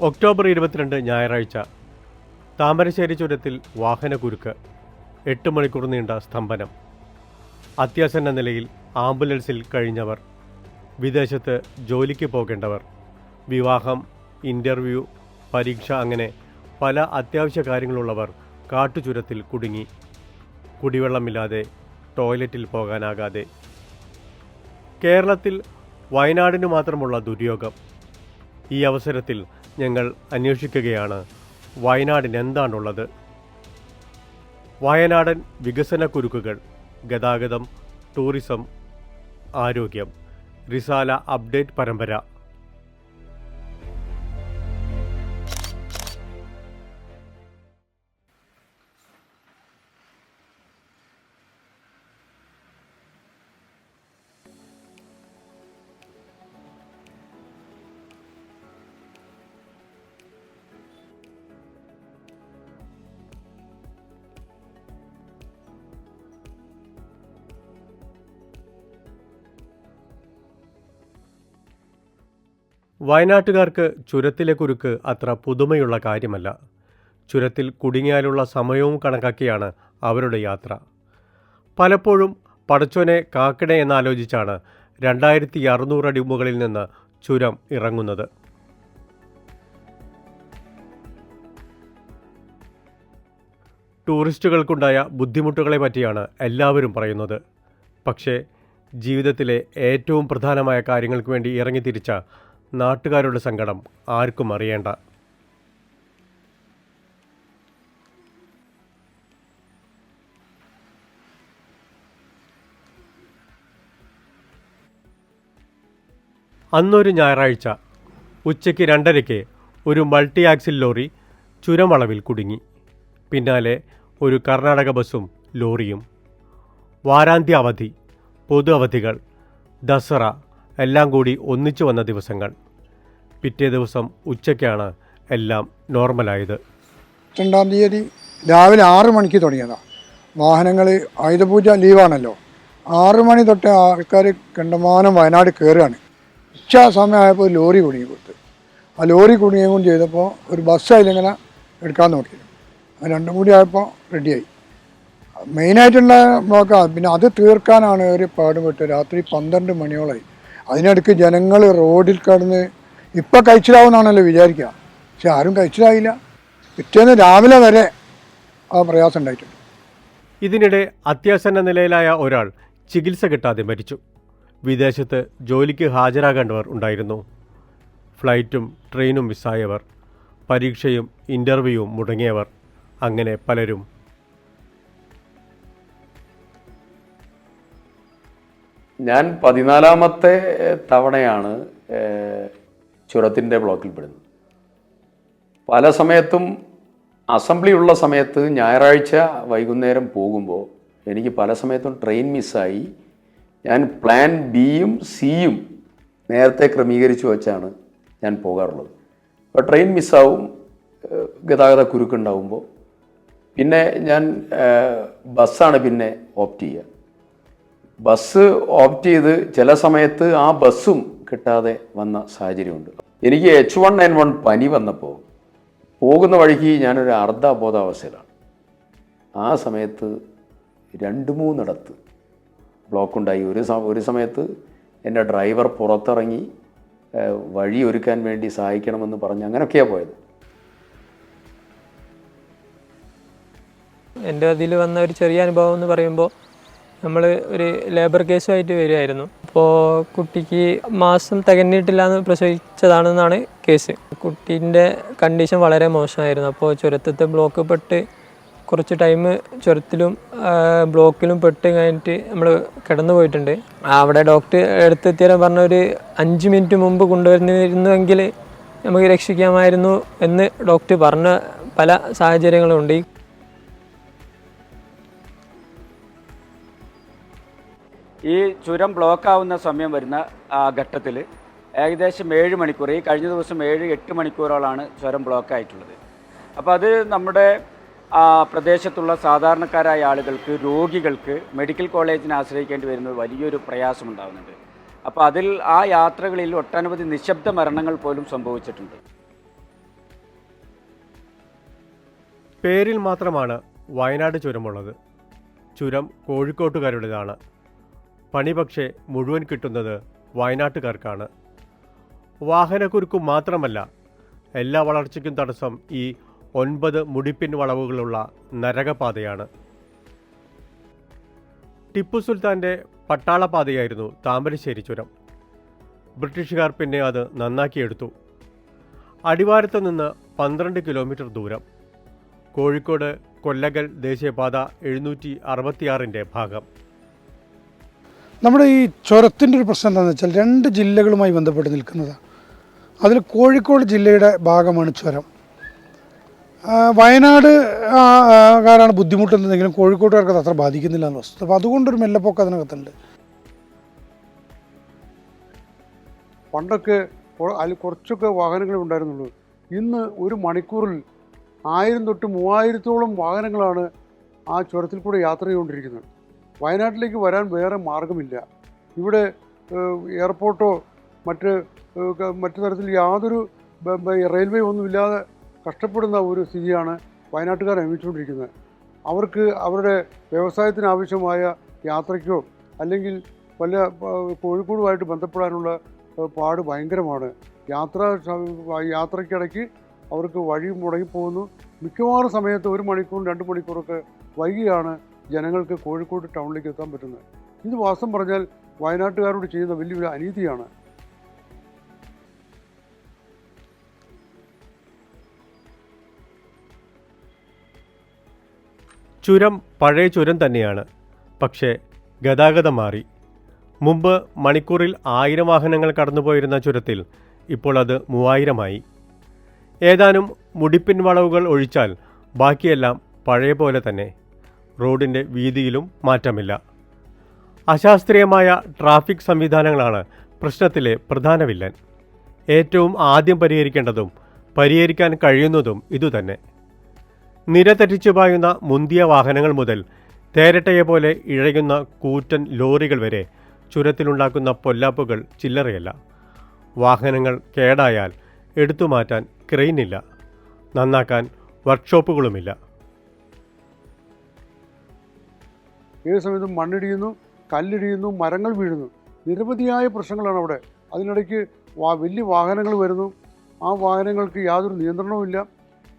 October 22 ഞായറാഴ്ച താമരശ്ശേരി ചുരത്തിൽ വാഹനക്കുരുക്ക്, 8 മണിക്കൂർ നീണ്ട സ്തംഭനം. അത്യാസന്ന നിലയിൽ ആംബുലൻസിൽ കഴിഞ്ഞവർ, വിദേശത്ത് ജോലിക്ക് പോകേണ്ടവർ, വിവാഹം, ഇൻ്റർവ്യൂ, പരീക്ഷ, അങ്ങനെ പല അത്യാവശ്യ കാര്യങ്ങളുള്ളവർ കാട്ടുചുരത്തിൽ കുടുങ്ങി. കുടിവെള്ളമില്ലാതെ, ടോയ്ലറ്റിൽ പോകാനാകാതെ. കേരളത്തിൽ വയനാടിന് മാത്രമുള്ള ദുര്യോഗം. ഈ അവസരത്തിൽ ഞങ്ങൾ അന്വേഷിക്കുകയാണ് വയനാടിന് എന്താണുള്ളത്. വയനാടൻ വികസന കുരുക്കുകൾ, ഗതാഗതം, ടൂറിസം, ആരോഗ്യം. റിസാല അപ്ഡേറ്റ് പരമ്പര. വയനാട്ടുകാർക്ക് ചുരത്തിലെ കുരുക്ക് അത്ര പുതുമയുള്ള കാര്യമല്ല. ചുരത്തിൽ കുടുങ്ങിയാലുള്ള സമയവും കണക്കാക്കിയാണ് അവരുടെ യാത്ര. പലപ്പോഴും പടച്ചോനെ കാക്കണേ എന്നാലോചിച്ചാണ് 2600 അടി മുകളിൽ നിന്ന് ചുരം ഇറങ്ങുന്നത്. ടൂറിസ്റ്റുകൾക്കുണ്ടായ ബുദ്ധിമുട്ടുകളെ പറ്റിയാണ് എല്ലാവരും പറയുന്നത്. പക്ഷേ ജീവിതത്തിലെ ഏറ്റവും പ്രധാനമായ കാര്യങ്ങൾക്ക് വേണ്ടി ഇറങ്ങിത്തിരിച്ച നാട്ടുകാരുടെ സങ്കടം ആർക്കും അറിയേണ്ട. അന്നൊരു ഞായറാഴ്ച ഉച്ചയ്ക്ക് 2:30 ഒരു മൾട്ടി ആക്സിൽ ലോറി ചുരമളവിൽ കുടുങ്ങി. പിന്നാലെ ഒരു കർണാടക ബസ്സും ലോറിയും. വാരാന്ത്യ അവധി, പൊതു അവധികൾ, ദസറ എല്ലാം കൂടി ഒന്നിച്ചു വന്ന ദിവസങ്ങൾ. പിറ്റേ ദിവസം ഉച്ചയ്ക്കാണ് എല്ലാം നോർമലായത്. 2-ാം തീയതി രാവിലെ 6 മണിക്ക് തുടങ്ങിയതാണ്. വാഹനങ്ങൾ ആയുധപൂജ ലീവാണല്ലോ. 6 മണി തൊട്ട് ആൾക്കാർ കണ്ടമാനം വയനാട് കയറുകയാണ്. ഉച്ച സമയമായപ്പോൾ ലോറി കുടുങ്ങി കൊടുത്ത്. ആ ലോറി കുടുങ്ങുകയും ചെയ്തപ്പോൾ ഒരു ബസ് അതിലിങ്ങനെ എടുക്കാൻ നോക്കി. അത് രണ്ടും കൂടി ആയപ്പോൾ റെഡിയായി. മെയിനായിട്ടുള്ള ബ്ലോക്കാണ്. പിന്നെ അത് തീർക്കാനാണ് ഒരു പാടുപെട്ട് രാത്രി 12 മണിയോളായി. അതിനിടയ്ക്ക് ജനങ്ങൾ റോഡിൽ കടന്ന് ഇപ്പം കഴിച്ചിലാവുമെന്നാണല്ലോ വിചാരിക്കുക. പക്ഷെ ആരും കഴിച്ചിലായില്ല. പിറ്റേന്ന് രാവിലെ വരെ ആ പ്രയാസം ഉണ്ടായിട്ടുണ്ട്. ഇതിനിടെ അത്യാസന്ന നിലയിലായ ഒരാൾ ചികിത്സ കിട്ടാതെ മരിച്ചു. വിദേശത്ത് ജോലിക്ക് ഹാജരാകേണ്ടവർ ഉണ്ടായിരുന്നു. ഫ്ലൈറ്റും ട്രെയിനും മിസ്സായവർ, പരീക്ഷയും ഇൻ്റർവ്യൂവും മുടങ്ങിയവർ, അങ്ങനെ പലരും. ഞാൻ 14-ാമത്തെ തവണയാണ് ചുരത്തിൻ്റെ ബ്ലോക്കിൽപ്പെടുന്നത്. പല സമയത്തും അസംബ്ലി ഉള്ള സമയത്ത് ഞായറാഴ്ച വൈകുന്നേരം പോകുമ്പോൾ എനിക്ക് പല സമയത്തും ട്രെയിൻ മിസ്സായി. ഞാൻ പ്ലാൻ ബിയും സിയും നേരത്തെ ക്രമീകരിച്ചു വച്ചാണ് ഞാൻ പോകാറുള്ളത്. അപ്പോൾ ട്രെയിൻ മിസ്സാവും, ഗതാഗത കുരുക്കുണ്ടാവുമ്പോൾ പിന്നെ ഞാൻ ബസ്സാണ് പിന്നെ ഓപ്റ്റ് ചെയ്യുക. ബസ് ഓപ്റ്റ് ചെയ്ത് ചില സമയത്ത് ആ ബസ്സും കിട്ടാതെ വന്ന സാഹചര്യമുണ്ട്. എനിക്ക് H1N1 പനി വന്നപ്പോൾ പോകുന്ന വഴിക്ക് ഞാനൊരു അർദ്ധബോധാവസ്ഥയിലാണ്. ആ സമയത്ത് 2-3 ബ്ലോക്കുണ്ടായി. ഒരു സമയത്ത് എൻ്റെ ഡ്രൈവർ പുറത്തിറങ്ങി വഴി ഒരുക്കാൻ വേണ്ടി സഹായിക്കണമെന്ന് പറഞ്ഞ് അങ്ങനെയൊക്കെയാണ് പോയത്. എൻ്റെ അതിൽ വന്ന ഒരു ചെറിയ അനുഭവം എന്ന് പറയുമ്പോൾ, നമ്മൾ ഒരു ലേബർ കേസുമായിട്ട് വരുമായിരുന്നു. അപ്പോൾ കുട്ടിക്ക് മാസം തികഞ്ഞിട്ടില്ല എന്ന് പ്രസവിച്ചതാണെന്നാണ് കേസ്. കുട്ടീൻ്റെ കണ്ടീഷൻ വളരെ മോശമായിരുന്നു. അപ്പോൾ ചുരത്തത്തെ ബ്ലോക്ക് പെട്ട് കുറച്ച് ടൈം ചുരത്തിലും ബ്ലോക്കിലും പെട്ട് കഴിഞ്ഞിട്ട് നമ്മൾ കിടന്നു പോയിട്ടുണ്ട്. അവിടെ ഡോക്ടർ എടുത്തെത്തിയാലും പറഞ്ഞ ഒരു 5 മിനിറ്റ് മുമ്പ് കൊണ്ടുവരുന്നിരുന്നുവെങ്കിൽ നമുക്ക് രക്ഷിക്കാമായിരുന്നു എന്ന് ഡോക്ടർ പറഞ്ഞ പല സാഹചര്യങ്ങളുണ്ട്. ഈ ചുരം ബ്ലോക്കാവുന്ന സമയം വരുന്ന ഘട്ടത്തിൽ ഏകദേശം 7 മണിക്കൂർ, ഈ കഴിഞ്ഞ ദിവസം 7-8 മണിക്കൂറോളാണ് ചുരം ബ്ലോക്കായിട്ടുള്ളത്. അപ്പോൾ അത് നമ്മുടെ പ്രദേശത്തുള്ള സാധാരണക്കാരായ ആളുകൾക്ക്, രോഗികൾക്ക് മെഡിക്കൽ കോളേജിനെ ആശ്രയിക്കേണ്ടി വരുന്ന വലിയൊരു പ്രയാസമുണ്ടാകുന്നുണ്ട്. അപ്പോൾ അതിൽ ആ യാത്രകളിൽ ഒട്ടനവധി നിശബ്ദ മരണങ്ങൾ പോലും സംഭവിച്ചിട്ടുണ്ട്. പേരിൽ മാത്രമാണ് വയനാട് ചുരമുള്ളത്. ചുരം കോഴിക്കോട്ടുകാരുടേതാണ്. പണി പക്ഷേ മുഴുവൻ കിട്ടുന്നത് വയനാട്ടുകാർക്കാണ്. വാഹനക്കുരുക്കു മാത്രമല്ല, എല്ലാ വളർച്ചയ്ക്കും തടസ്സം ഈ 9 മുടിപ്പിൻ വളവുകളുള്ള നരകപാതയാണ്. ടിപ്പു സുൽത്താൻ്റെ പട്ടാളപാതയായിരുന്നു താമരശ്ശേരി ചുരം. ബ്രിട്ടീഷുകാർ പിന്നെ അത് നന്നാക്കിയെടുത്തു. അടിവാരത്ത് നിന്ന് 12 കിലോമീറ്റർ ദൂരം. കോഴിക്കോട് കൊല്ലകൽ ദേശീയപാത 766-ൻ്റെ ഭാഗം. നമ്മുടെ ഈ ചുരത്തിൻ്റെ ഒരു പ്രശ്നം എന്താണെന്ന് വെച്ചാൽ 2 ജില്ലകളുമായി ബന്ധപ്പെട്ട് നിൽക്കുന്നതാണ്. അതിൽ കോഴിക്കോട് ജില്ലയുടെ ഭാഗമാണ് ചുരം. വയനാട് കാരാണ് ബുദ്ധിമുട്ടുന്നതെങ്കിലും കോഴിക്കോട്ടുകാർക്ക് അത് അത്ര ബാധിക്കുന്നില്ല എന്ന വസ്തുത. അപ്പോൾ അതുകൊണ്ടൊരു മെല്ലപ്പൊക്കെ അതിനകത്തുണ്ട്. പണ്ടൊക്കെ അതിൽ കുറച്ചൊക്കെ വാഹനങ്ങളെ ഉണ്ടായിരുന്നുള്ളൂ. ഇന്ന് ഒരു മണിക്കൂറിൽ 1000 തൊട്ട് 3000-ഓളം വാഹനങ്ങളാണ് ആ ചുരത്തിൽ കൂടെ യാത്ര ചെയ്തുകൊണ്ടിരിക്കുന്നത്. വയനാട്ടിലേക്ക് വരാൻ വേറെ മാർഗമില്ല. ഇവിടെ എയർപോർട്ടോ മറ്റു തരത്തിൽ യാതൊരു റെയിൽവേ ഒന്നുമില്ലാതെ കഷ്ടപ്പെടുന്ന ഒരു സ്ഥിതിയാണ് വയനാട്ടുകാർ അനുഭവിച്ചുകൊണ്ടിരിക്കുന്നത്. അവർക്ക് അവരുടെ വ്യവസായത്തിന് ആവശ്യമായ യാത്രയ്ക്കോ അല്ലെങ്കിൽ വല്ല കോഴിക്കോടുമായിട്ട് ബന്ധപ്പെടാനുള്ള പാട് ഭയങ്കരമാണ്. യാത്രയ്ക്കിടയ്ക്ക് അവർക്ക് വഴി മുടങ്ങിപ്പോകുന്നു. മിക്കവാറും സമയത്ത് 1 മണിക്കൂർ 2 മണിക്കൂറൊക്കെ വൈകിയാണ് ജനങ്ങൾക്ക് കോഴിക്കോട് ടൗണിലേക്ക് എത്താൻ പറ്റുന്നത്. ഇത് വാസ്തവം പറഞ്ഞാൽ വയനാട്ടുകാരോട് ചെയ്യുന്ന വലിയൊരു അനീതിയാണ്. ചുരം പഴയ ചുരം തന്നെയാണ്. പക്ഷേ ഗതാഗതം മാറി. മുമ്പ് മണിക്കൂറിൽ 1000 വാഹനങ്ങൾ കടന്നുപോയിരുന്ന ചുരത്തിൽ ഇപ്പോൾ അത് 3000-ആയി. ഏതാനും മുടിപ്പിൻ വളവുകൾ ഒഴിച്ചാൽ ബാക്കിയെല്ലാം പഴയ പോലെ തന്നെ. റോഡിൻ്റെ വീതിയിലും മാറ്റമില്ല. അശാസ്ത്രീയമായ ട്രാഫിക് സംവിധാനങ്ങളാണ് പ്രശ്നത്തിലെ പ്രധാന വില്ലൻ. ഏറ്റവും ആദ്യം പരിഹരിക്കേണ്ടതും പരിഹരിക്കാൻ കഴിയുന്നതും ഇതുതന്നെ. നിര തെറ്റിച്ചു പായുന്ന മുന്തിയ വാഹനങ്ങൾ മുതൽ തേരട്ടയെ പോലെ ഇഴയുന്ന കൂറ്റൻ ലോറികൾ വരെ ചുരത്തിലുണ്ടാക്കുന്ന പൊല്ലാപ്പുകൾ ചില്ലറയല്ല. വാഹനങ്ങൾ കേടായാൽ എടുത്തുമാറ്റാൻ ക്രെയിനില്ല, നന്നാക്കാൻ വർക്ക്ഷോപ്പുകളുമില്ല. ഏത് സമയത്തും മണ്ണിടിയുന്നു, കല്ലിടിയുന്നു, മരങ്ങൾ വീഴുന്നു. നിരവധിയായ പ്രശ്നങ്ങളാണ് അവിടെ. അതിനിടയ്ക്ക് വലിയ വാഹനങ്ങൾ വരുന്നു. ആ വാഹനങ്ങൾക്ക് യാതൊരു നിയന്ത്രണവുമില്ല.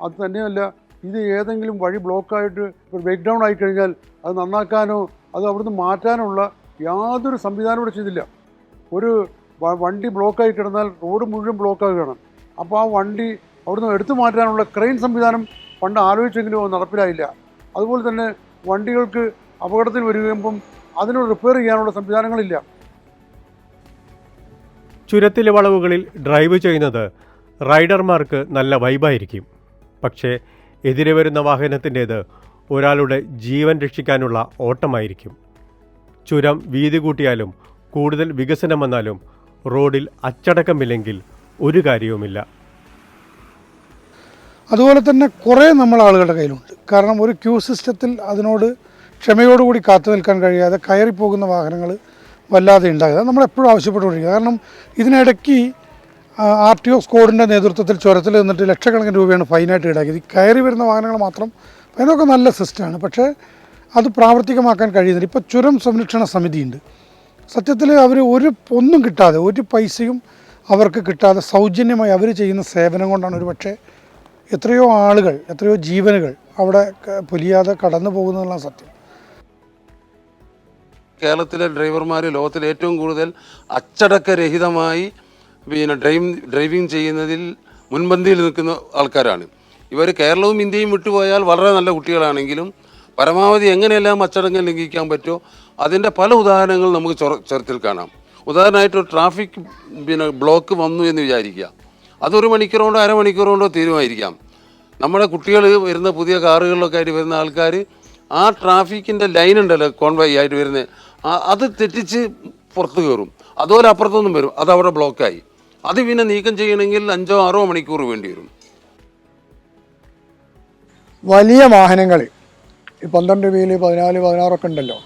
അത് തന്നെയല്ല, ഇത് ഏതെങ്കിലും വഴി ബ്ലോക്കായിട്ട് ബ്രേക്ക് ഡൗൺ ആയിക്കഴിഞ്ഞാൽ അത് നന്നാക്കാനോ അത് അവിടുന്ന് മാറ്റാനുള്ള യാതൊരു സംവിധാനം ഇവിടെ ചെയ്തില്ല. ഒരു വണ്ടി ബ്ലോക്കായി കിടന്നാൽ റോഡ് മുഴുവൻ ബ്ലോക്കാകുകയാണ്. അപ്പോൾ ആ വണ്ടി അവിടുന്ന് എടുത്തു മാറ്റാനുള്ള ക്രെയിൻ സംവിധാനം പണ്ട് ആലോചിച്ചെങ്കിലും അത് നടപ്പിലായില്ല. അതുപോലെ തന്നെ വണ്ടികൾക്ക് അപകടത്തിൽ വരികയുമ്പം അതിന് റിപ്പയർ ചെയ്യാനുള്ള സംവിധാനങ്ങളില്ല. ചുരത്തിലെ വളവുകളിൽ ഡ്രൈവ് ചെയ്യുന്നത് റൈഡർമാർക്ക് നല്ല വൈബായിരിക്കും. പക്ഷേ എതിരെ വരുന്ന വാഹനത്തിൻ്റേത് ഒരാളുടെ ജീവൻ രക്ഷിക്കാനുള്ള ഓട്ടമായിരിക്കും. ചുരം വീതി കൂട്ടിയാലും കൂടുതൽ വികസനം വന്നാലും റോഡിൽ അച്ചടക്കമില്ലെങ്കിൽ ഒരു കാര്യവുമില്ല. അതുപോലെ തന്നെ കുറേ ആളുകളുടെ കയ്യിലുണ്ട്. കാരണം ഒരു ക്യൂ സിസ്റ്റത്തിൽ അതിനോട് ക്ഷമയോടുകൂടി കാത്തു നിൽക്കാൻ കഴിയാതെ കയറിപ്പോകുന്ന വാഹനങ്ങൾ വല്ലാതെ ഉണ്ടാകുക നമ്മളെപ്പോഴും ആവശ്യപ്പെട്ടുകൊണ്ടിരിക്കുക. കാരണം ഇതിനിടയ്ക്ക് RTO സ്ക്വാഡിൻ്റെ നേതൃത്വത്തിൽ ചുരത്തിൽ നിന്നിട്ട് ലക്ഷക്കണക്കിന് രൂപയാണ് ഫൈനായിട്ട് ഈടാക്കിയത്. കയറി വരുന്ന വാഹനങ്ങൾ മാത്രം. അതൊക്കെ നല്ല സിസ്റ്റമാണ്. പക്ഷേ അത് പ്രാവർത്തികമാക്കാൻ കഴിയുന്നില്ല. ഇപ്പോൾ ചുരം സംരക്ഷണ സമിതിയുണ്ട്. സത്യത്തിൽ അവർ ഒന്നും കിട്ടാതെ, ഒരു പൈസയും അവർക്ക് കിട്ടാതെ സൗജന്യമായി അവർ ചെയ്യുന്ന സേവനം കൊണ്ടാണ് ഒരു പക്ഷേ എത്രയോ ആളുകൾ, എത്രയോ ജീവനുകൾ അവിടെ പൊലിയാതെ കടന്നു പോകുന്നതെന്നുള്ള സത്യം. കേരളത്തിലെ ഡ്രൈവർമാർ ലോകത്തിൽ ഏറ്റവും കൂടുതൽ അച്ചടക്കരഹിതമായി ഡ്രൈവിംഗ് ചെയ്യുന്നതിൽ മുൻപന്തിയിൽ നിൽക്കുന്ന ആൾക്കാരാണ് ഇവർ. കേരളവും ഇന്ത്യയും വിട്ടുപോയാൽ വളരെ നല്ല കുട്ടികളാണെങ്കിലും പരമാവധി എങ്ങനെയെല്ലാം അച്ചടക്കം ലംഘിക്കാൻ പറ്റുമോ അതിൻ്റെ പല ഉദാഹരണങ്ങൾ നമുക്ക് ചുരത്തിൽ കാണാം. ഉദാഹരണമായിട്ട് ഒരു ട്രാഫിക് ബ്ലോക്ക് വന്നു എന്ന് വിചാരിക്കുക. അതൊരു മണിക്കൂറുകൊണ്ടോ അരമണിക്കൂറുകൊണ്ടോ തീരുമാനിക്കാം. നമ്മുടെ കുട്ടികൾ വരുന്ന പുതിയ കാറുകളിലൊക്കെ ആയിട്ട് വരുന്ന ആൾക്കാർ ആ ട്രാഫിക്കിൻ്റെ ലൈൻ ഉണ്ടല്ലോ കോൺവോയ് ആയിട്ട് വരുന്നത്, അത് തെറ്റിച്ച് പുറത്ത് കയറും. അതുപോലെ അപ്പുറത്തൊന്നും വരും, അതവിടെ ബ്ലോക്കായി. അത് പിന്നെ നീക്കം ചെയ്യണമെങ്കിൽ 5-6 മണിക്കൂർ വേണ്ടി വരും. വലിയ വാഹനങ്ങൾ 12 വീല് 14, 16 ഉണ്ടല്ലോ,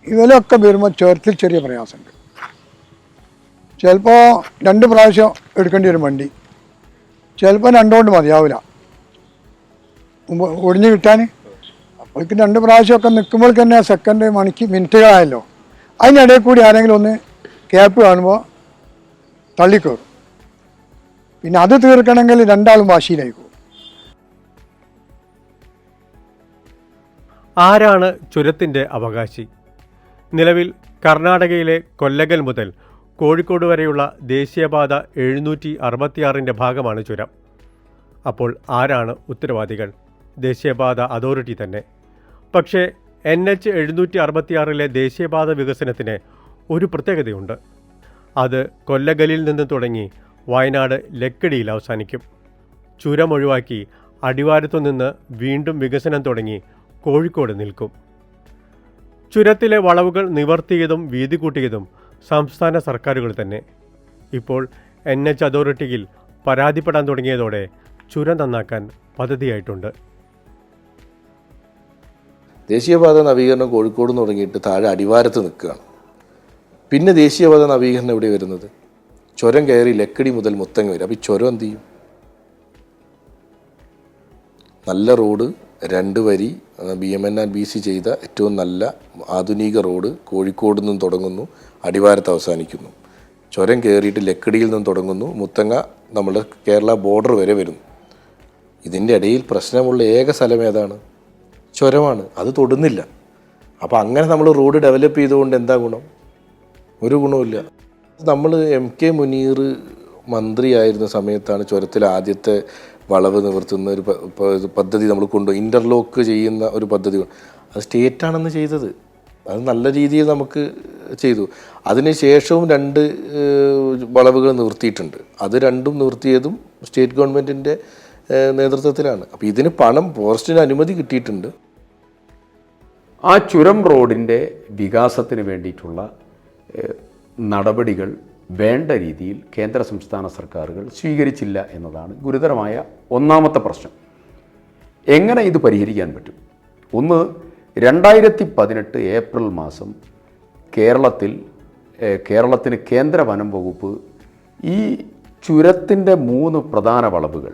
ഇതിലൊക്കെ വരുമ്പോൾ ചുരത്തിൽ ചെറിയ പ്രയാസമുണ്ട്. ചിലപ്പോൾ 2 പ്രാവശ്യം എടുക്കേണ്ടി വരും വണ്ടി. ചിലപ്പോൾ 2 കൊണ്ട് മതിയാവില്ല. ഒടിഞ്ഞു കിട്ടാൻ. അപ്പോഴേക്കും 2 പ്രാവശ്യമൊക്കെ നിൽക്കുമ്പോൾ തന്നെ സെക്കൻഡ് മിനിറ്റുകളായല്ലോ. അതിനിടയിൽ കൂടി ആരെങ്കിലും ഒന്ന് ക്യാപ്പ് കാണുമ്പോൾ തള്ളിക്കയറും. പിന്നെ അത് തീർക്കണമെങ്കിൽ 2 ആളും വാശിയിലായി പോകും. ആരാണ് ചുരത്തിൻ്റെ അവകാശി? നിലവിൽ കർണാടകയിലെ കൊല്ലകൽ മുതൽ കോഴിക്കോട് വരെയുള്ള ദേശീയപാത 766 ഭാഗമാണ് ചുരം. അപ്പോൾ ആരാണ് ഉത്തരവാദികൾ? ദേശീയപാത അതോറിറ്റി തന്നെ. പക്ഷേ NH 766 ദേശീയപാത വികസനത്തിന് ഒരു പ്രത്യേകതയുണ്ട്. അത് കൊല്ലകലിൽ നിന്ന് തുടങ്ങി വയനാട് ലക്കിടിയിൽ അവസാനിക്കും. ചുരം ഒഴിവാക്കി അടിവാരത്തു നിന്ന് വീണ്ടും വികസനം തുടങ്ങി കോഴിക്കോട് നിൽക്കും. ചുരത്തിലെ വളവുകൾ നിവർത്തിയതും വീതി കൂട്ടിയതും സംസ്ഥാന സർക്കാരുകൾ തന്നെ. ഇപ്പോൾ NH അതോറിറ്റിയിൽ പരാതിപ്പെടാൻ തുടങ്ങിയതോടെ ചുരം നന്നാക്കാൻ പദ്ധതിയായിട്ടുണ്ട്. ദേശീയപാത നവീകരണം കോഴിക്കോട് തുടങ്ങിയിട്ട് താഴെ അടിവാരത്ത് നിൽക്കുകയാണ്. പിന്നെ ദേശീയപാത നവീകരണം എവിടെ വരുന്നത്? ചുരം കയറി ലക്കിടി മുതൽ മുത്തങ്ങ വരും. അപ്പോൾ ഈ ചുരം എന്ത് ചെയ്യും? നല്ല റോഡ് 2 വരി BMNRBC ചെയ്ത ഏറ്റവും നല്ല ആധുനിക റോഡ് കോഴിക്കോട് നിന്നും തുടങ്ങുന്നു, അടിവാരത്ത് അവസാനിക്കുന്നു. ചുരം കയറിയിട്ട് ലക്കിടിയിൽ നിന്നും തുടങ്ങുന്നു, മുത്തങ്ങ നമ്മുടെ കേരള ബോർഡർ വരെ വരുന്നു. ഇതിൻ്റെ ഇടയിൽ പ്രശ്നമുള്ള ഏക സ്ഥലം ഏതാണ്? ചുരമാണ്. അത് തൊടുന്നില്ല. അപ്പോൾ അങ്ങനെ നമ്മൾ റോഡ് ഡെവലപ്പ് ചെയ്തുകൊണ്ട് എന്താ ഗുണം? ഒരു ഗുണവുമില്ല. നമ്മൾ MK മുനീർ മന്ത്രിയായിരുന്ന സമയത്താണ് ചുരത്തിൽ ആദ്യത്തെ വളവ് നിവർത്തുന്ന ഒരു പദ്ധതി നമ്മൾ കൊണ്ടുപോയി. ഇൻ്റർലോക്ക് ചെയ്യുന്ന ഒരു പദ്ധതി. അത് സ്റ്റേറ്റാണെന്ന് ചെയ്തത്. അത് നല്ല രീതിയിൽ നമുക്ക് ചെയ്തു. അതിനുശേഷവും 2 വളവുകൾ നിവർത്തിയിട്ടുണ്ട്. അത് 2ഉം നിവർത്തിയതും സ്റ്റേറ്റ് ഗവൺമെൻറ്റിൻ്റെ നേതൃത്വത്തിലാണ്. അപ്പോൾ ഇതിന് പണം ഫോറസ്റ്റിന് അനുമതി കിട്ടിയിട്ടുണ്ട്. ആ ചുരം റോഡിൻ്റെ വികാസത്തിന് വേണ്ടിയിട്ടുള്ള നടപടികൾ വേണ്ട രീതിയിൽ കേന്ദ്ര സംസ്ഥാന സർക്കാരുകൾ സ്വീകരിച്ചില്ല എന്നതാണ് ഗുരുതരമായ ഒന്നാമത്തെ പ്രശ്നം. എങ്ങനെ ഇത് പരിഹരിക്കാൻ പറ്റും? ഒന്ന്, 2018 ഏപ്രിൽ മാസം കേരളത്തിന് കേന്ദ്ര വനം വകുപ്പ് ഈ ചുരത്തിൻ്റെ 3 പ്രധാന വളവുകൾ,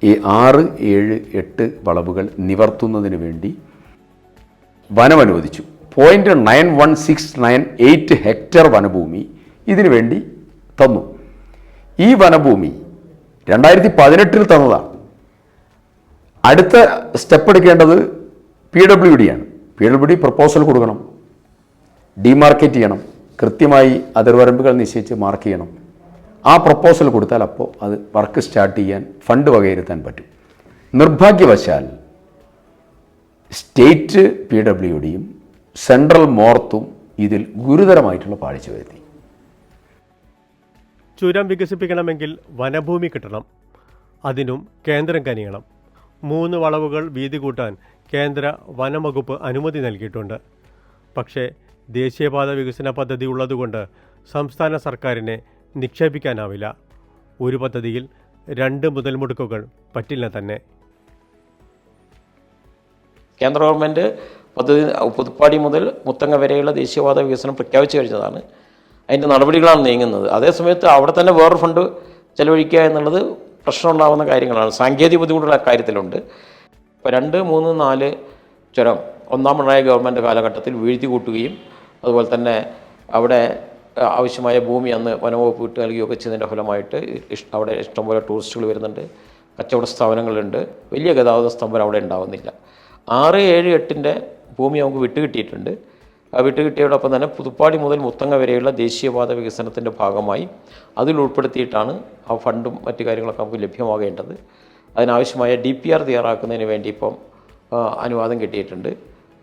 ഈ 6, 7, 8 വളവുകൾ നിവർത്തുന്നതിന് വേണ്ടി വനം അനുവദിച്ചു. 0.91698 ഹെക്ടർ വനഭൂമി ഇതിനു വേണ്ടി തന്നു. ഈ വനഭൂമി 2018 തന്നതാണ്. അടുത്ത സ്റ്റെപ്പ് എടുക്കേണ്ടത് PWD ആണ്. PWD പ്രപ്പോസൽ കൊടുക്കണം, ഡിമാർക്കേറ്റ് ചെയ്യണം, കൃത്യമായി അതിർവരമ്പുകൾ നിശ്ചയിച്ച് മാർക്ക് ചെയ്യണം. ആ പ്രപ്പോസൽ കൊടുത്താൽ അപ്പോൾ അത് വർക്ക് സ്റ്റാർട്ട് ചെയ്യാൻ ഫണ്ട് വകയിരുത്താൻ പറ്റും. നിർഭാഗ്യവശാൽ സ്റ്റേറ്റ് PWDയും സെൻട്രൽ മോർത്തും ഇതിൽ ഗുരുതരമായിട്ടുള്ള പാളിച്ച വരുത്തി. ചുരം വികസിപ്പിക്കണമെങ്കിൽ വനഭൂമി കിട്ടണം. അതിനും കേന്ദ്രം കനിയണം. 3 വളവുകൾ വീതി കൂട്ടാൻ കേന്ദ്ര വനംവകുപ്പ് അനുമതി നൽകിയിട്ടുണ്ട്. പക്ഷേ ദേശീയപാത വികസന പദ്ധതി ഉള്ളതുകൊണ്ട് സംസ്ഥാന സർക്കാരിനെ നിക്ഷേപിക്കാനാവില്ല. ഒരു പദ്ധതിയിൽ 2 മുതൽമുടക്കുകൾ പറ്റില്ല തന്നെ. കേന്ദ്ര ഗവൺമെൻറ് പദ്ധതി പുതുപ്പാടി മുതൽ മുത്തങ്ങ വരെയുള്ള ദേശീയപാത വികസനം പ്രഖ്യാപിച്ചു കഴിഞ്ഞതാണ്. അതിൻ്റെ നടപടികളാണ് നീങ്ങുന്നത്. അതേസമയത്ത് അവിടെ തന്നെ വേറൊരു ഫണ്ട് ചെലവഴിക്കുക എന്നുള്ളത് പ്രശ്നമുണ്ടാകുന്ന കാര്യങ്ങളാണ്. സാങ്കേതിക ബുദ്ധിമുട്ടുള്ള കാര്യത്തിലുണ്ട്. ഇപ്പോൾ 2, 3, 4 ചുരം 1ാം പിണറായി ഗവൺമെൻറ് കാലഘട്ടത്തിൽ വീഴ്ത്തി കൂട്ടുകയും അതുപോലെ തന്നെ അവിടെ ആവശ്യമായ ഭൂമി അന്ന് വനംവകുപ്പ് വിട്ട് നൽകുകയൊക്കെ ചെയ്തതിൻ്റെ ഫലമായിട്ട് അവിടെ ഇഷ്ടംപോലെ ടൂറിസ്റ്റുകൾ വരുന്നുണ്ട്, കച്ചവട സ്ഥാപനങ്ങളുണ്ട്, വലിയ ഗതാഗത സ്തംഭനം അവിടെ ഉണ്ടാകുന്നില്ല. 6, 7, 8 ഭൂമി നമുക്ക് വിട്ടുകിട്ടിയിട്ടുണ്ട്. ആ വിട്ടുകിട്ടിയോടൊപ്പം തന്നെ പുതുപ്പാടി മുതൽ മുത്തങ്ങ വരെയുള്ള ദേശീയപാത വികസനത്തിൻ്റെ ഭാഗമായി അതിൽ ഉൾപ്പെടുത്തിയിട്ടാണ് ആ ഫണ്ടും മറ്റു കാര്യങ്ങളൊക്കെ നമുക്ക് ലഭ്യമാകേണ്ടത്. അതിനാവശ്യമായ DPR തയ്യാറാക്കുന്നതിന് വേണ്ടി ഇപ്പം അനുവാദം കിട്ടിയിട്ടുണ്ട്.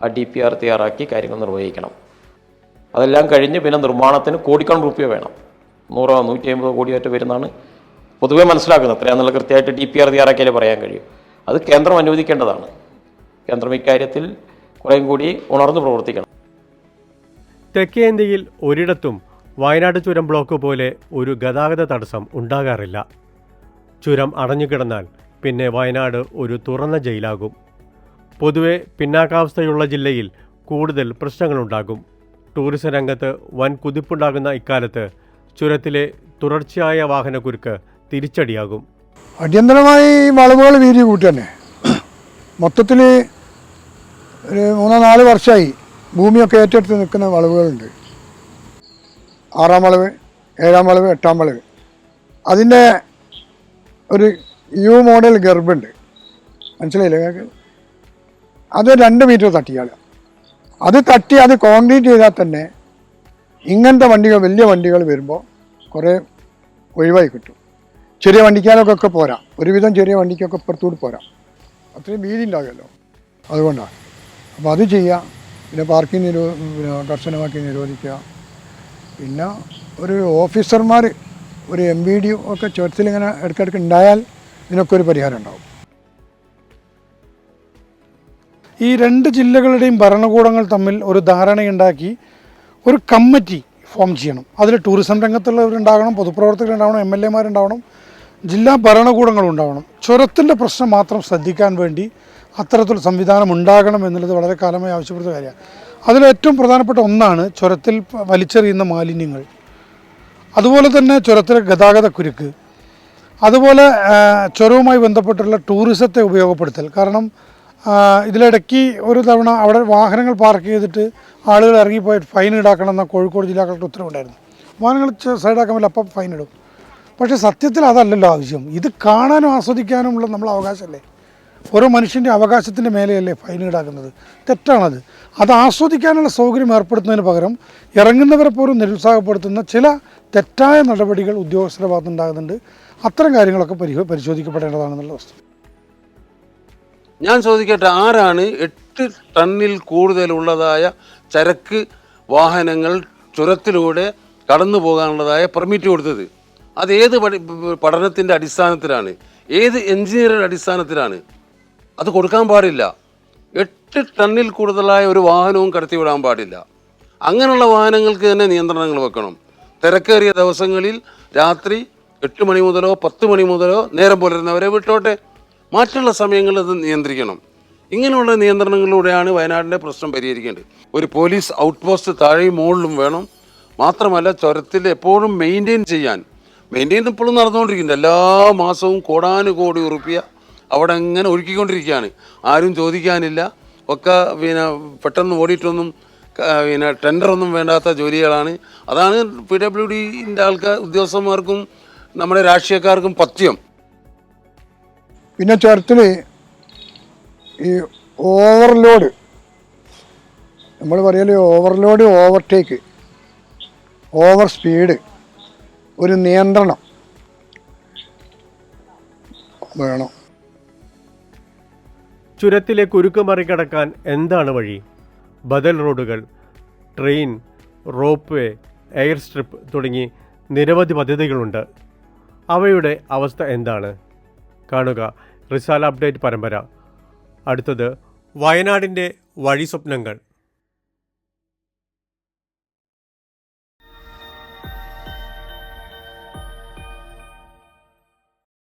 ആ DPR തയ്യാറാക്കി കാര്യങ്ങൾ നിർവഹിക്കണം. അതെല്ലാം കഴിഞ്ഞ് പിന്നെ നിർമ്മാണത്തിന് കോടിക്കണക്കിന് രൂപ വേണം. 100, 150 കോടിയായിട്ട് വരുന്നതാണ് പൊതുവെ മനസ്സിലാക്കുന്നത്. എത്രയാണെന്നുള്ള കൃത്യമായിട്ട് DPR തയ്യാറാക്കിയാലേ പറയാൻ കഴിയും. അത് കേന്ദ്രം അനുവദിക്കേണ്ടതാണ്. കേന്ദ്രം ഇക്കാര്യത്തിൽ കുറേയും കൂടി ഉണർന്നു പ്രവർത്തിക്കണം. തെക്കേ ഇന്ത്യയിൽ ഒരിടത്തും വയനാട് ചുരം ബ്ലോക്ക് പോലെ ഒരു ഗതാഗത തടസ്സം ഉണ്ടാകാറില്ല. ചുരം അടഞ്ഞുകിടന്നാൽ പിന്നെ വയനാട് ഒരു തുറന്ന ജയിലാകും. പൊതുവെ പിന്നാക്കാവസ്ഥയുള്ള ജില്ലയിൽ കൂടുതൽ പ്രശ്നങ്ങളുണ്ടാകും. ടൂറിസം രംഗത്ത് വൻ കുതിപ്പുണ്ടാകുന്ന ഇക്കാലത്ത് ചുരത്തിലെ തുടർച്ചയായ വാഹനക്കുരുക്ക് തിരിച്ചടിയാകും. അടിയന്തരമായി വളവുകൾ വീതി കൂട്ടി തന്നെ മൊത്തത്തിൽ ഒരു 3-4 വർഷമായി ഭൂമിയൊക്കെ ഏറ്റെടുത്ത് നിൽക്കുന്ന വളവുകളുണ്ട്. 6-ാം വളവ്, 7-ാം വളവ്, 8-ാം വളവ്. അതിൻ്റെ ഒരു യു മോഡൽ ഗർഭുണ്ട്, മനസ്സിലായില്ലേ നിങ്ങൾക്ക്? അത് 2 മീറ്റർ തട്ടിയാൽ അത് കോൺക്രീറ്റ് ചെയ്താൽ തന്നെ ഇങ്ങനത്തെ വണ്ടികൾ, വലിയ വണ്ടികൾ വരുമ്പോൾ കുറേ ഒഴിവായി കിട്ടും. ചെറിയ വണ്ടിക്കാരൊക്കെ പോരാ, ഒരുവിധം ചെറിയ വണ്ടിക്കൊക്കെ ഇപ്പുറത്തൂടെ പോരാ, അത്രയും വീതി ഉണ്ടാകുമല്ലോ, അതുകൊണ്ടാണ്. അപ്പോൾ അത് ചെയ്യുക. പിന്നെ പാർക്കിംഗ് കർശനമാക്കി നിരോധിക്കുക. പിന്നെ ഒരു ഓഫീസർമാർ, ഒരു MVD ഒക്കെ ചുരത്തിലിങ്ങനെ ഇടയ്ക്കിടയ്ക്ക് ഉണ്ടായാൽ ഇതിനൊക്കെ ഒരു പരിഹാരം ഉണ്ടാവും. ഈ 2 ജില്ലകളുടെയും ഭരണകൂടങ്ങൾ തമ്മിൽ ഒരു ധാരണയുണ്ടാക്കി ഒരു കമ്മിറ്റി ഫോം ചെയ്യണം. അതിൽ ടൂറിസം രംഗത്തുള്ളവരുണ്ടാകണം, പൊതുപ്രവർത്തകരുണ്ടാവണം, MLA മാരുണ്ടാവണം, ജില്ലാ ഭരണകൂടങ്ങളുണ്ടാവണം. ചുരത്തിൻ്റെ പ്രശ്നം മാത്രം ശ്രദ്ധിക്കാൻ വേണ്ടി അത്തരത്തിലുള്ള സംവിധാനം ഉണ്ടാകണം എന്നുള്ളത് വളരെ കാലമായി ആവശ്യപ്പെടുന്ന കാര്യമാണ്. അതിലേറ്റവും പ്രധാനപ്പെട്ട ഒന്നാണ് ചുരത്തിൽ വലിച്ചെറിയുന്ന മാലിന്യങ്ങൾ, അതുപോലെ തന്നെ ചുരത്തിലെ ഗതാഗത കുരുക്ക്, അതുപോലെ ചുരവുമായി ബന്ധപ്പെട്ടുള്ള ടൂറിസത്തെ ഉപയോഗപ്പെടുത്തൽ. കാരണം ഇതിലിടയ്ക്ക് ഒരു തവണ അവിടെ വാഹനങ്ങൾ പാർക്ക് ചെയ്തിട്ട് ആളുകൾ ഇറങ്ങിപ്പോയി ഫൈൻ ഈടാക്കണം എന്ന കോഴിക്കോട് ജില്ലാ കളക്ടർ ഉത്തരവുണ്ടായിരുന്നു. വാഹനങ്ങൾ സൈഡാക്കാൻ പറ്റില്ല, അപ്പം ഫൈൻ ഇടും. പക്ഷേ സത്യത്തിൽ അതല്ലല്ലോ ആവശ്യം. ഇത് കാണാനും ആസ്വദിക്കാനുമുള്ള നമ്മളെ അവകാശമല്ലേ, ഓരോ മനുഷ്യൻ്റെ അവകാശത്തിൻ്റെ മേലെയല്ലേ ഫൈൻ ഈടാക്കുന്നത്? തെറ്റാണത്. അത് ആസ്വദിക്കാനുള്ള സൗകര്യം ഏർപ്പെടുത്തുന്നതിന് പകരം ഇറങ്ങുന്നവരെ പോലും നിരുത്സാഹപ്പെടുത്തുന്ന ചില തെറ്റായ നടപടികൾ ഉദ്യോഗസ്ഥരുടെ ഭാഗത്തുനിന്നുണ്ടാകുന്നുണ്ട്. അത്തരം കാര്യങ്ങളൊക്കെ പരിശോധിക്കപ്പെടേണ്ടതാണെന്നുള്ള വസ്തുത. ഞാൻ ചോദിക്കട്ടെ, ആരാണ് 8 ടണ്ണിൽ കൂടുതലുള്ളതായ ചരക്ക് വാഹനങ്ങൾ ചുരത്തിലൂടെ കടന്നു പോകാനുള്ളതായ പെർമിറ്റ് കൊടുത്തത്? അത് ഏത് പഠനത്തിൻ്റെ അടിസ്ഥാനത്തിലാണ്? ഏത് എഞ്ചിനീയറുടെ അടിസ്ഥാനത്തിലാണ്? അത് കൊടുക്കാൻ പാടില്ല. 8 ടണ്ണിൽ കൂടുതലായ ഒരു വാഹനവും കടത്തിവിടാൻ പാടില്ല. അങ്ങനെയുള്ള വാഹനങ്ങൾക്ക് തന്നെ നിയന്ത്രണങ്ങൾ വെക്കണം. തിരക്കേറിയ ദിവസങ്ങളിൽ രാത്രി 8 മണി മുതലോ 10 മണി മുതലോ നേരം പുലരുന്നവരെ വിട്ടോട്ടെ, മറ്റുള്ള സമയങ്ങളിൽ അത് നിയന്ത്രിക്കണം. ഇങ്ങനെയുള്ള നിയന്ത്രണങ്ങളിലൂടെയാണ് വയനാടിൻ്റെ പ്രശ്നം പരിഹരിക്കേണ്ടത്. ഒരു പോലീസ് ഔട്ട് പോസ്റ്റ് താഴെയും മുകളിലും വേണം. മാത്രമല്ല ചുരത്തിൽ എപ്പോഴും മെയിൻറ്റെയിൻ ഇപ്പോഴും നടന്നുകൊണ്ടിരിക്കുന്നുണ്ട്. എല്ലാ മാസവും കോടാനുകോടി ഉറുപ്പിക അവിടെ ഇങ്ങനെ ഒഴുക്കിക്കൊണ്ടിരിക്കുകയാണ്. ആരും ചോദിക്കാനില്ല. ഒക്കെ പെട്ടെന്ന് ഓടിയിട്ടൊന്നും ടെൻഡറൊന്നും വേണ്ടാത്ത ജോലികളാണ്. അതാണ് PWDൻ്റെ ഉദ്യോഗസ്ഥന്മാർക്കും നമ്മുടെ രാഷ്ട്രീയക്കാർക്കും പഥ്യം. പിന്നെ ചുരത്തിൽ ഈ ഓവർലോഡ്, നമ്മൾ പറയല് ഓവർലോഡ്, ഓവർടേക്ക്, ഓവർ സ്പീഡ്, ഒരു നിയന്ത്രണം വേണം. ചുരത്തിലെ കുരുക്ക് മറികടക്കാൻ എന്താണ് വഴി? ബദൽ റോഡുകൾ, train, rope way, air strip തുടങ്ങി നിരവധി പദ്ധതികളുണ്ട്. അവയുടെ അവസ്ഥ എന്താണ്? കാണുക റിസാല അപ്ഡേറ്റ് പരമ്പര. അടുത്തത് വയനാടിൻ്റെ വഴി സ്വപ്നങ്ങൾ.